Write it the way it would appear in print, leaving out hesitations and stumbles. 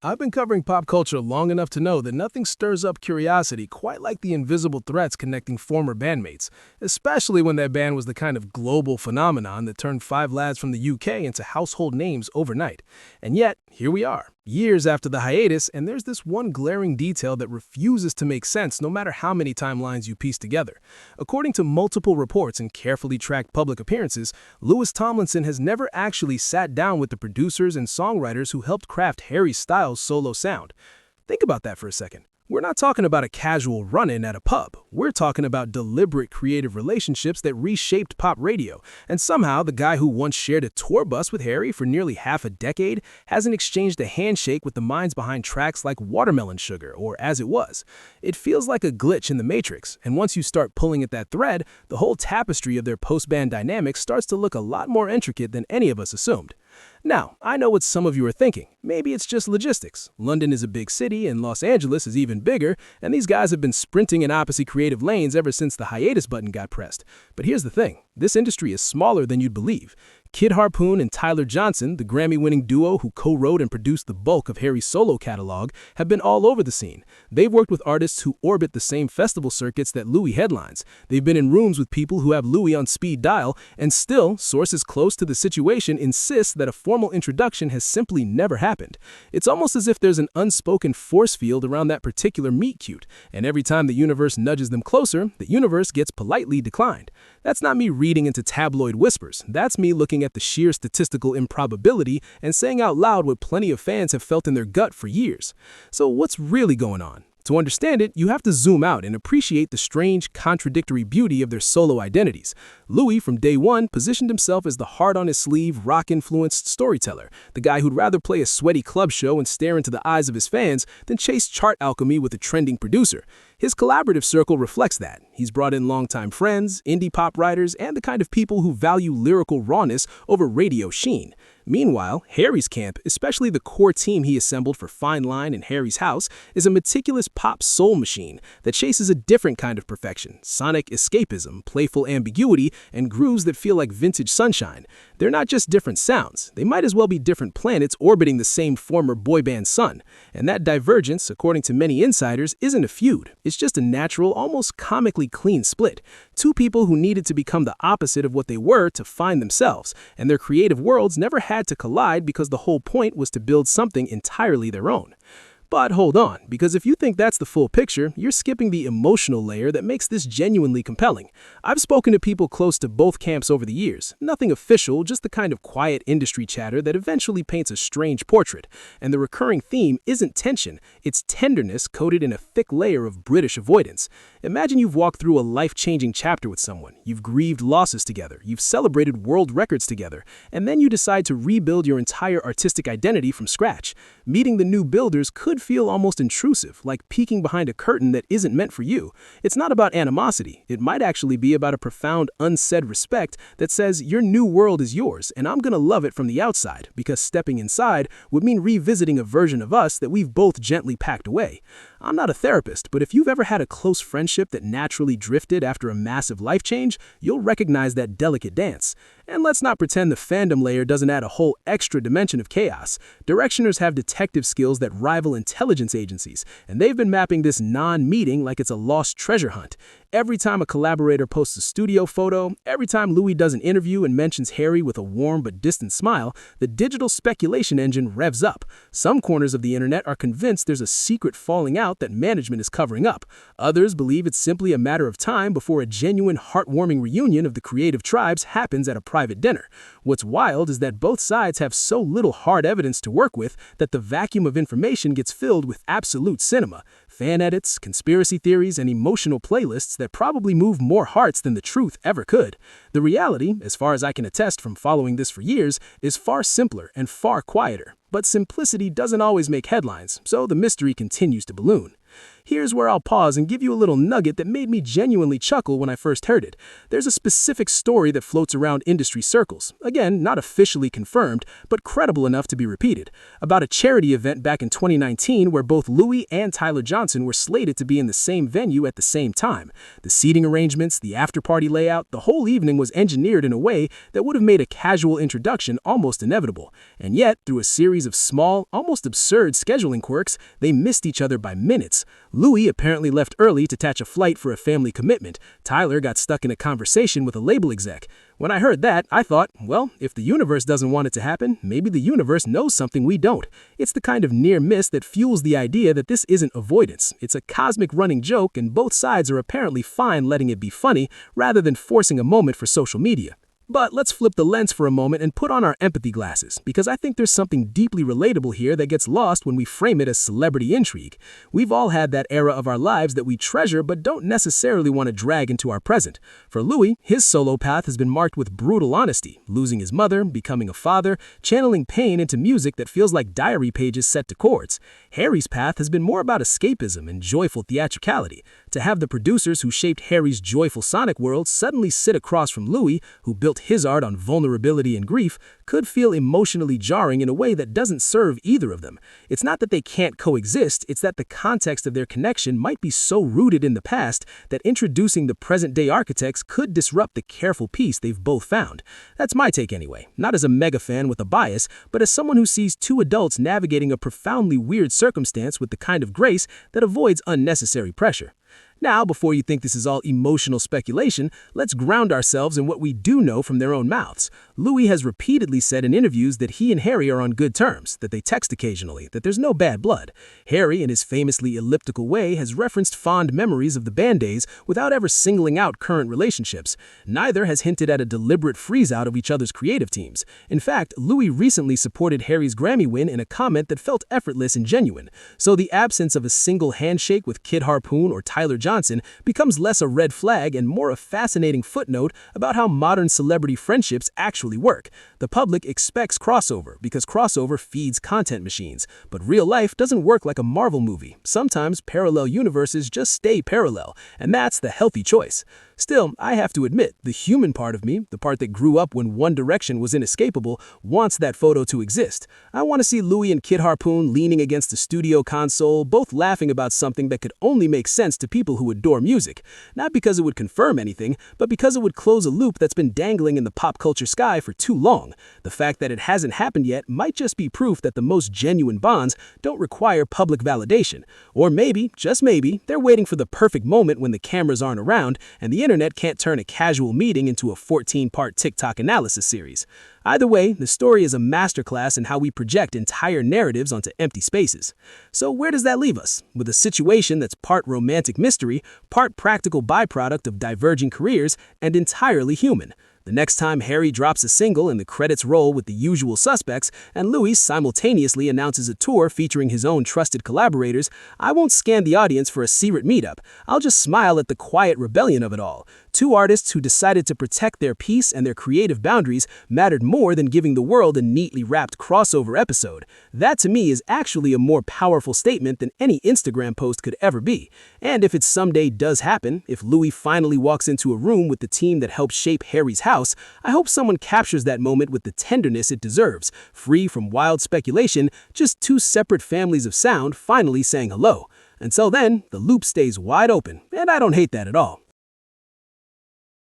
I've been covering pop culture long enough to know that nothing stirs up curiosity quite like the invisible threads connecting former bandmates, especially when that band was the kind of global phenomenon that turned five lads from the UK into household names overnight. And yet, here we are, years after the hiatus, and there's this one glaring detail that refuses to make sense no matter how many timelines you piece together. According to multiple reports and carefully tracked public appearances, Tomlinson has never actually sat down with the producers and songwriters who helped craft Harry's Styles' solo sound. Think about that for a second. We're not talking about a casual run-in at a pub. We're talking about deliberate creative relationships that reshaped pop radio. And somehow, the guy who once shared a tour bus with Harry for nearly half a decade hasn't exchanged a handshake with the minds behind tracks like Watermelon Sugar or As It Was. It feels like a glitch in the Matrix, and once you start pulling at that thread, the whole tapestry of their post-band dynamics starts to look a lot more intricate than any of us assumed. Now, I know what some of you are thinking. Maybe it's just logistics. London is a big city and Los Angeles is even bigger, and these guys have been sprinting in opposite creative lanes ever since the hiatus button got pressed. But here's the thing. This industry is smaller than you'd believe. Kid Harpoon and Tyler Johnson, the Grammy-winning duo who co-wrote and produced the bulk of Harry's solo catalog, have been all over the scene. They've worked with artists who orbit the same festival circuits that Louis headlines. They've been in rooms with people who have Louis on speed dial, and still, sources close to the situation insist that a formal introduction has simply never happened. It's almost as if there's an unspoken force field around that particular meet-cute, and every time the universe nudges them closer, the universe gets politely declined. That's not me reading into tabloid whispers. That's me looking at the sheer statistical improbability and saying out loud what plenty of fans have felt in their gut for years. So what's really going on? To understand it, you have to zoom out and appreciate the strange, contradictory beauty of their solo identities. Louis, from day one, positioned himself as the heart-on-his-sleeve, rock-influenced storyteller, the guy who'd rather play a sweaty club show and stare into the eyes of his fans than chase chart alchemy with a trending producer. His collaborative circle reflects that. He's brought in longtime friends, indie pop writers, and the kind of people who value lyrical rawness over radio sheen. Meanwhile, Harry's camp, especially the core team he assembled for Fine Line and Harry's House, is a meticulous pop soul machine that chases a different kind of perfection, sonic escapism, playful ambiguity, and grooves that feel like vintage sunshine. They're not just different sounds. They might as well be different planets orbiting the same former boy band sun. And that divergence, according to many insiders, isn't a feud. It's just a natural, almost comically clean split. Two people who needed to become the opposite of what they were to find themselves, and their creative worlds never had to collide because the whole point was to build something entirely their own. But hold on, because if you think that's the full picture, you're skipping the emotional layer that makes this genuinely compelling. I've spoken to people close to both camps over the years. Nothing official, just the kind of quiet industry chatter that eventually paints a strange portrait. And the recurring theme isn't tension, it's tenderness coated in a thick layer of British avoidance. Imagine you've walked through a life-changing chapter with someone. You've grieved losses together, you've celebrated world records together, and then you decide to rebuild your entire artistic identity from scratch. Meeting the new builders could feel almost intrusive, like peeking behind a curtain that isn't meant for you. It's not about animosity. It might actually be about a profound, unsaid respect that says your new world is yours, and I'm gonna love it from the outside, because stepping inside would mean revisiting a version of us that we've both gently packed away. I'm not a therapist, but if you've ever had a close friendship that naturally drifted after a massive life change, you'll recognize that delicate dance. And let's not pretend the fandom layer doesn't add a whole extra dimension of chaos. Directioners have detective skills that rival intelligence agencies, and they've been mapping this non-meeting like it's a lost treasure hunt. Every time a collaborator posts a studio photo, every time Louis does an interview and mentions Harry with a warm but distant smile, the digital speculation engine revs up. Some corners of the internet are convinced there's a secret falling out that management is covering up. Others believe it's simply a matter of time before a genuine, heartwarming reunion of the creative tribes happens at a private dinner. What's wild is that both sides have so little hard evidence to work with that the vacuum of information gets filled with absolute cinema. Fan edits, conspiracy theories, and emotional playlists that probably move more hearts than the truth ever could. The reality, as far as I can attest from following this for years, is far simpler and far quieter. But simplicity doesn't always make headlines, so the mystery continues to balloon. Here's where I'll pause and give you a little nugget that made me genuinely chuckle when I first heard it. There's a specific story that floats around industry circles, again, not officially confirmed, but credible enough to be repeated, about a charity event back in 2019 where both Louis and Tyler Johnson were slated to be in the same venue at the same time. The seating arrangements, the after-party layout, the whole evening was engineered in a way that would have made a casual introduction almost inevitable. And yet, through a series of small, almost absurd scheduling quirks, they missed each other by minutes. Louis apparently left early to catch a flight for a family commitment. Tyler got stuck in a conversation with a label exec. When I heard that, I thought, well, if the universe doesn't want it to happen, maybe the universe knows something we don't. It's the kind of near miss that fuels the idea that this isn't avoidance. It's a cosmic running joke, and both sides are apparently fine letting it be funny rather than forcing a moment for social media. But let's flip the lens for a moment and put on our empathy glasses, because I think there's something deeply relatable here that gets lost when we frame it as celebrity intrigue. We've all had that era of our lives that we treasure but don't necessarily want to drag into our present. For Louis, his solo path has been marked with brutal honesty, losing his mother, becoming a father, channeling pain into music that feels like diary pages set to chords. Harry's path has been more about escapism and joyful theatricality. To have the producers who shaped Harry's joyful sonic world suddenly sit across from Louis, who built his art on vulnerability and grief, could feel emotionally jarring in a way that doesn't serve either of them. It's not that they can't coexist, it's that the context of their connection might be so rooted in the past that introducing the present-day architects could disrupt the careful peace they've both found. That's my take anyway, not as a mega fan with a bias, but as someone who sees two adults navigating a profoundly weird circumstance with the kind of grace that avoids unnecessary pressure. Now, before you think this is all emotional speculation, let's ground ourselves in what we do know from their own mouths. Louis has repeatedly said in interviews that he and Harry are on good terms, that they text occasionally, that there's no bad blood. Harry, in his famously elliptical way, has referenced fond memories of the band days without ever singling out current relationships. Neither has hinted at a deliberate freeze-out of each other's creative teams. In fact, Louis recently supported Harry's Grammy win in a comment that felt effortless and genuine. So the absence of a single handshake with Kid Harpoon or Tyler Johnson becomes less a red flag and more a fascinating footnote about how modern celebrity friendships actually work. The public expects crossover because crossover feeds content machines, but real life doesn't work like a Marvel movie. Sometimes parallel universes just stay parallel, and that's the healthy choice. Still, I have to admit, the human part of me, the part that grew up when One Direction was inescapable, wants that photo to exist. I want to see Louis and Kid Harpoon leaning against a studio console, both laughing about something that could only make sense to people who adore music. Not because it would confirm anything, but because it would close a loop that's been dangling in the pop culture sky for too long. The fact that it hasn't happened yet might just be proof that the most genuine bonds don't require public validation. Or maybe, just maybe, they're waiting for the perfect moment when the cameras aren't around and the internet can't turn a casual meeting into a 14-part TikTok analysis series. Either way, the story is a masterclass in how we project entire narratives onto empty spaces. So where does that leave us? With a situation that's part romantic mystery, part practical byproduct of diverging careers, and entirely human. The next time Harry drops a single and the credits roll with the usual suspects, and Louis simultaneously announces a tour featuring his own trusted collaborators, I won't scan the audience for a secret meetup. I'll just smile at the quiet rebellion of it all. Two artists who decided to protect their peace and their creative boundaries mattered more than giving the world a neatly wrapped crossover episode. That to me is actually a more powerful statement than any Instagram post could ever be. And if it someday does happen, if Louis finally walks into a room with the team that helped shape Harry's house, I hope someone captures that moment with the tenderness it deserves, free from wild speculation, just two separate families of sound finally saying hello. Until then, the loop stays wide open, and I don't hate that at all.